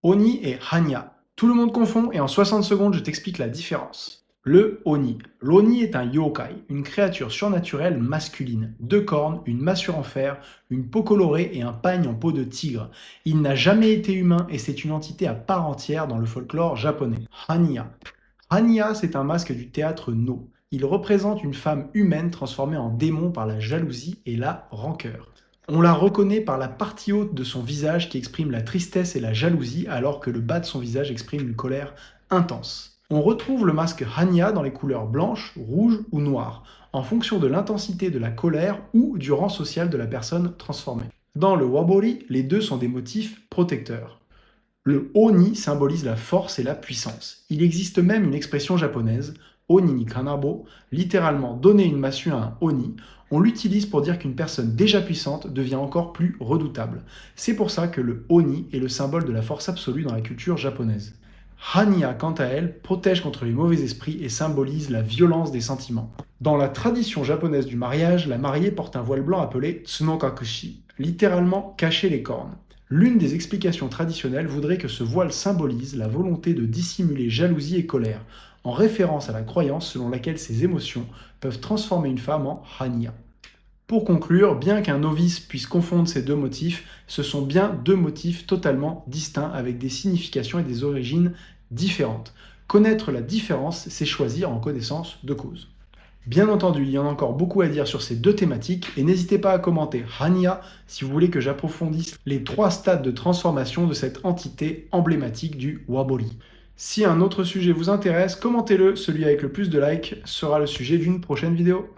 Oni et Hanya. Tout le monde confond et en 60 secondes, je t'explique la différence. Le Oni. L'Oni est un yokai, une créature surnaturelle masculine. Deux cornes, une massure en fer, une peau colorée et un pagne en peau de tigre. Il n'a jamais été humain et c'est une entité à part entière dans le folklore japonais. Hanya. Hanya, c'est un masque du théâtre No. Il représente une femme humaine transformée en démon par la jalousie et la rancœur. On la reconnaît par la partie haute de son visage qui exprime la tristesse et la jalousie alors que le bas de son visage exprime une colère intense. On retrouve le masque Hanya dans les couleurs blanche, rouge ou noire, en fonction de l'intensité de la colère ou du rang social de la personne transformée. Dans le Wabori, les deux sont des motifs protecteurs. Le Oni symbolise la force et la puissance. Il existe même une expression japonaise, Oni ni kanabo, littéralement donner une massue à un Oni. On l'utilise pour dire qu'une personne déjà puissante devient encore plus redoutable. C'est pour ça que le Oni est le symbole de la force absolue dans la culture japonaise. Hanya, quant à elle, protège contre les mauvais esprits et symbolise la violence des sentiments. Dans la tradition japonaise du mariage, la mariée porte un voile blanc appelé tsunokakushi, littéralement cacher les cornes. L'une des explications traditionnelles voudrait que ce voile symbolise la volonté de dissimuler jalousie et colère, en référence à la croyance selon laquelle ces émotions peuvent transformer une femme en Hanya. Pour conclure, bien qu'un novice puisse confondre ces deux motifs, ce sont bien deux motifs totalement distincts avec des significations et des origines différentes. Connaître la différence, c'est choisir en connaissance de cause. Bien entendu, il y en a encore beaucoup à dire sur ces deux thématiques et n'hésitez pas à commenter Hanya si vous voulez que j'approfondisse les 3 stades de transformation de cette entité emblématique du Wabori. Si un autre sujet vous intéresse, commentez-le, celui avec le plus de likes sera le sujet d'une prochaine vidéo.